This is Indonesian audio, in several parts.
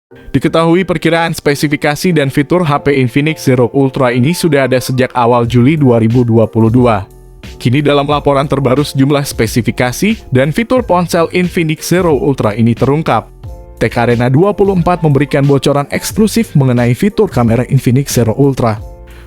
Diketahui perkiraan spesifikasi dan fitur HP Infinix Zero Ultra ini sudah ada sejak awal Juli 2022. Kini dalam laporan terbaru sejumlah spesifikasi dan fitur ponsel Infinix Zero Ultra ini terungkap. Tech Arena 24 memberikan bocoran eksklusif mengenai fitur kamera Infinix Zero Ultra.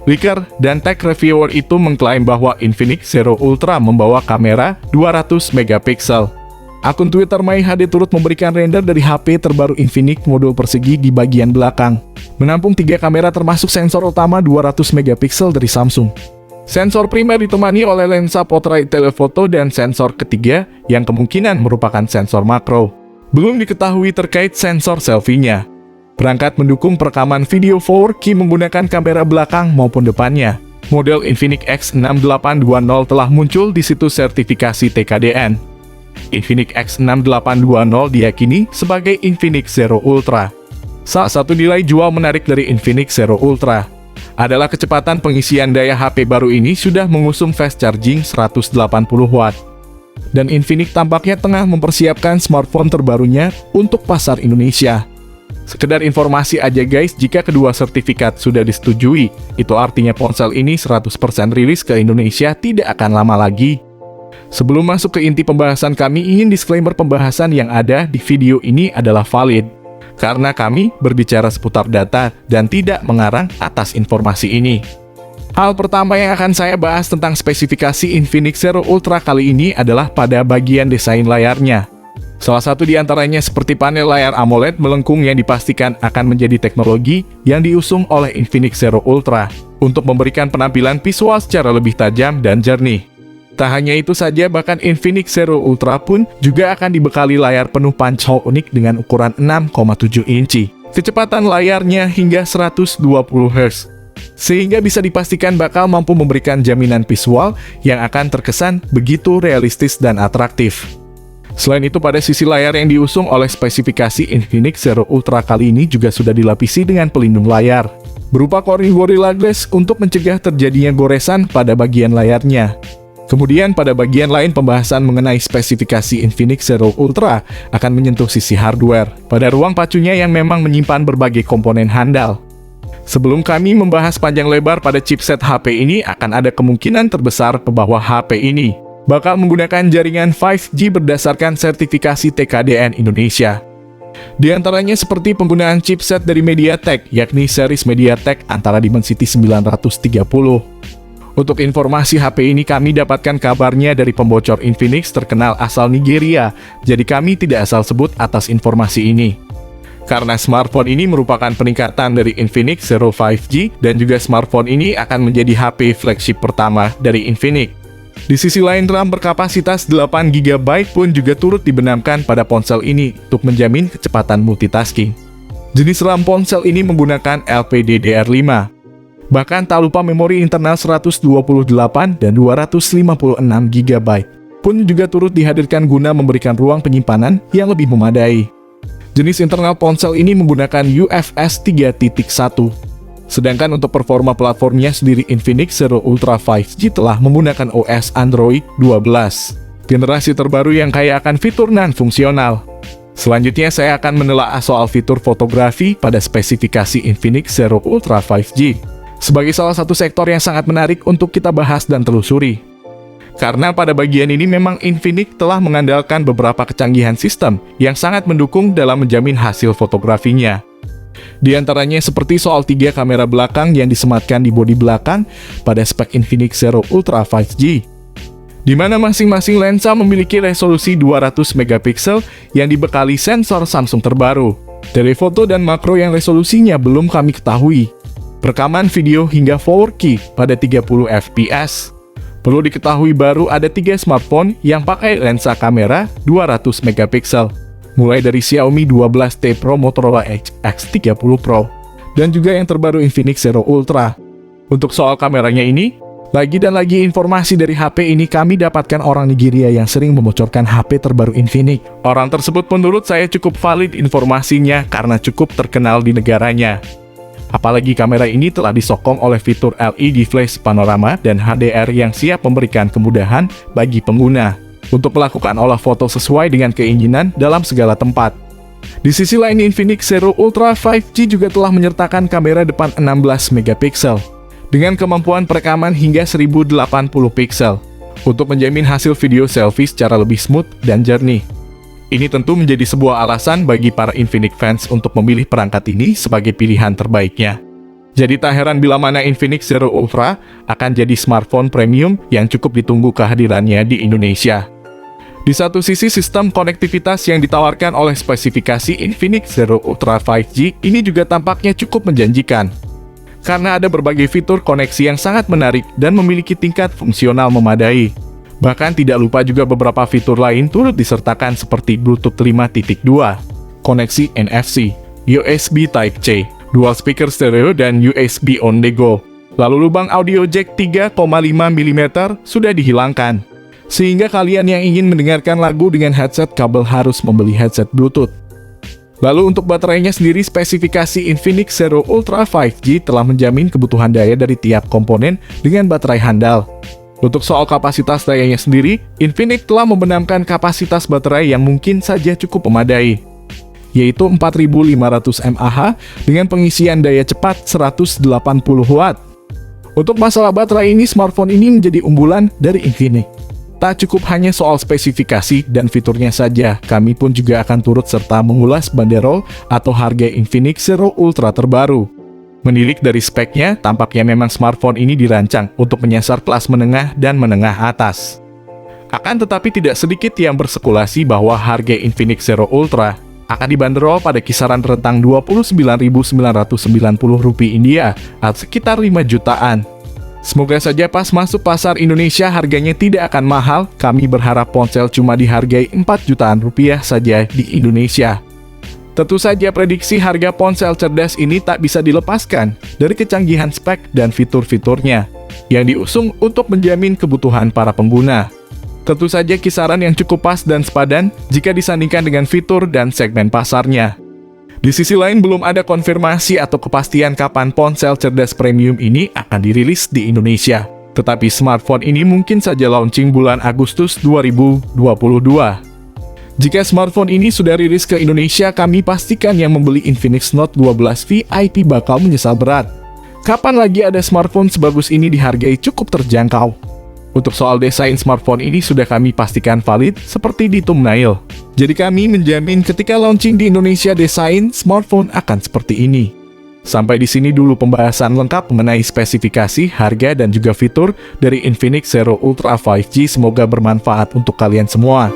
Leaker dan tech reviewer itu mengklaim bahwa Infinix Zero Ultra membawa kamera 200 megapiksel. Akun Twitter MyHD turut memberikan render dari HP terbaru Infinix modul persegi di bagian belakang. Menampung 3 kamera termasuk sensor utama 200 megapiksel dari Samsung. Sensor primer ditemani oleh lensa portrait telephoto dan sensor ketiga yang kemungkinan merupakan sensor makro. Belum diketahui terkait sensor selfie-nya. Perangkat mendukung perekaman video 4K menggunakan kamera belakang maupun depannya. Model Infinix X6820 telah muncul di situs sertifikasi TKDN. Infinix X6820 diyakini sebagai Infinix Zero Ultra. Salah satu nilai jual menarik dari Infinix Zero Ultra adalah kecepatan pengisian daya HP baru ini sudah mengusung fast charging 180 Watt. Dan Infinix tampaknya tengah mempersiapkan smartphone terbarunya untuk pasar Indonesia. Sekedar informasi aja guys, jika kedua sertifikat sudah disetujui, itu artinya ponsel ini 100% rilis ke Indonesia tidak akan lama lagi. Sebelum masuk ke inti pembahasan, kami ingin disclaimer pembahasan yang ada di video ini adalah valid, karena kami berbicara seputar data dan tidak mengarang atas informasi ini. Hal pertama yang akan saya bahas tentang spesifikasi Infinix Zero Ultra kali ini adalah pada bagian desain layarnya. Salah satu di antaranya seperti panel layar AMOLED melengkung yang dipastikan akan menjadi teknologi yang diusung oleh Infinix Zero Ultra untuk memberikan penampilan visual secara lebih tajam dan jernih. Tak hanya itu saja, bahkan Infinix Zero Ultra pun juga akan dibekali layar penuh punch hole unik dengan ukuran 6,7 inci. Kecepatan layarnya hingga 120 Hz, sehingga bisa dipastikan bakal mampu memberikan jaminan visual yang akan terkesan begitu realistis dan atraktif. Selain itu, pada sisi layar yang diusung oleh spesifikasi Infinix Zero Ultra kali ini juga sudah dilapisi dengan pelindung layar berupa Corning Gorilla Glass untuk mencegah terjadinya goresan pada bagian layarnya. Kemudian pada bagian lain pembahasan mengenai spesifikasi Infinix Zero Ultra akan menyentuh sisi hardware pada ruang pacunya yang memang menyimpan berbagai komponen handal. Sebelum kami membahas panjang lebar pada chipset HP ini, akan ada kemungkinan terbesar bahwa HP ini bakal menggunakan jaringan 5G berdasarkan sertifikasi TKDN Indonesia. Di antaranya seperti penggunaan chipset dari MediaTek, yakni series MediaTek antara Dimensity 930. Untuk informasi HP ini kami dapatkan kabarnya dari pembocor Infinix terkenal asal Nigeria, jadi kami tidak asal sebut atas informasi ini. Karena smartphone ini merupakan peningkatan dari Infinix Zero 5G dan juga smartphone ini akan menjadi HP flagship pertama dari Infinix. Di sisi lain, RAM berkapasitas 8GB pun juga turut dibenamkan pada ponsel ini untuk menjamin kecepatan multitasking. Jenis RAM ponsel ini menggunakan LPDDR5. Bahkan tak lupa memori internal 128 dan 256GB pun juga turut dihadirkan guna memberikan ruang penyimpanan yang lebih memadai. Jenis internal ponsel ini menggunakan UFS 3.1. Sedangkan untuk performa platformnya sendiri, Infinix Zero Ultra 5G telah menggunakan OS Android 12, generasi terbaru yang kaya akan fitur non-fungsional. Selanjutnya saya akan menelaah soal fitur fotografi pada spesifikasi Infinix Zero Ultra 5G, sebagai salah satu sektor yang sangat menarik untuk kita bahas dan telusuri. Karena pada bagian ini memang Infinix telah mengandalkan beberapa kecanggihan sistem yang sangat mendukung dalam menjamin hasil fotografinya. Di antaranya seperti soal 3 kamera belakang yang disematkan di bodi belakang pada spek Infinix Zero Ultra 5G, di mana masing-masing lensa memiliki resolusi 200 megapiksel yang dibekali sensor Samsung terbaru, telefoto dan makro yang resolusinya belum kami ketahui, rekaman video hingga 4K pada 30 fps. Perlu diketahui baru ada 3 smartphone yang pakai lensa kamera 200 megapiksel, mulai dari Xiaomi 12T Pro, Motorola X30 Pro, dan juga yang terbaru Infinix Zero Ultra. Untuk soal kameranya ini, lagi dan lagi informasi dari HP ini kami dapatkan orang Nigeria yang sering membocorkan HP terbaru Infinix. Orang tersebut menurut saya cukup valid informasinya karena cukup terkenal di negaranya. Apalagi kamera ini telah disokong oleh fitur LED flash panorama dan HDR yang siap memberikan kemudahan bagi pengguna untuk melakukan olah foto sesuai dengan keinginan dalam segala tempat. Di sisi lain, Infinix Zero Ultra 5G juga telah menyertakan kamera depan 16 megapiksel dengan kemampuan perekaman hingga 1080 piksel untuk menjamin hasil video selfie secara lebih smooth dan jernih. Ini tentu menjadi sebuah alasan bagi para Infinix fans untuk memilih perangkat ini sebagai pilihan terbaiknya. Jadi tak heran bila mana Infinix Zero Ultra akan jadi smartphone premium yang cukup ditunggu kehadirannya di Indonesia. Di satu sisi, sistem konektivitas yang ditawarkan oleh spesifikasi Infinix Zero Ultra 5G ini juga tampaknya cukup menjanjikan. Karena ada berbagai fitur koneksi yang sangat menarik dan memiliki tingkat fungsional memadai. Bahkan tidak lupa juga beberapa fitur lain turut disertakan seperti Bluetooth 5.2, koneksi NFC, USB Type-C, dual speaker stereo dan USB on the go. Lalu lubang audio jack 3,5 mm sudah dihilangkan. Sehingga kalian yang ingin mendengarkan lagu dengan headset kabel harus membeli headset Bluetooth. Lalu untuk baterainya sendiri, spesifikasi Infinix Zero Ultra 5G telah menjamin kebutuhan daya dari tiap komponen dengan baterai handal. Untuk soal kapasitas dayanya sendiri, Infinix telah membenamkan kapasitas baterai yang mungkin saja cukup memadai, yaitu 4500 mAh dengan pengisian daya cepat 180 Watt. Untuk masalah baterai ini, smartphone ini menjadi unggulan dari Infinix. Tak cukup hanya soal spesifikasi dan fiturnya saja, kami pun juga akan turut serta mengulas banderol atau harga Infinix Zero Ultra terbaru. Menilik dari speknya, tampaknya memang smartphone ini dirancang untuk menyasar kelas menengah dan menengah atas. Akan tetapi tidak sedikit yang berspekulasi bahwa harga Infinix Zero Ultra akan dibanderol pada kisaran rentang Rp29.990 India atau sekitar 5 jutaan. Semoga saja pas masuk pasar Indonesia harganya tidak akan mahal. Kami berharap ponsel cuma dihargai 4 jutaan rupiah saja di Indonesia. Tentu saja prediksi harga ponsel cerdas ini tak bisa dilepaskan dari kecanggihan spek dan fitur-fiturnya yang diusung untuk menjamin kebutuhan para pengguna. Tentu saja kisaran yang cukup pas dan sepadan jika disandingkan dengan fitur dan segmen pasarnya. Di sisi lain, belum ada konfirmasi atau kepastian kapan ponsel cerdas premium ini akan dirilis di Indonesia. Tetapi smartphone ini mungkin saja launching bulan Agustus 2022. Jika smartphone ini sudah rilis ke Indonesia, kami pastikan yang membeli Infinix Note 12 VIP bakal menyesal berat. Kapan lagi ada smartphone sebagus ini dihargai cukup terjangkau? Untuk soal desain smartphone ini sudah kami pastikan valid seperti di thumbnail. Jadi kami menjamin ketika launching di Indonesia desain smartphone akan seperti ini. Sampai di sini dulu pembahasan lengkap mengenai spesifikasi, harga, dan juga fitur dari Infinix Zero Ultra 5G. Semoga bermanfaat untuk kalian semua.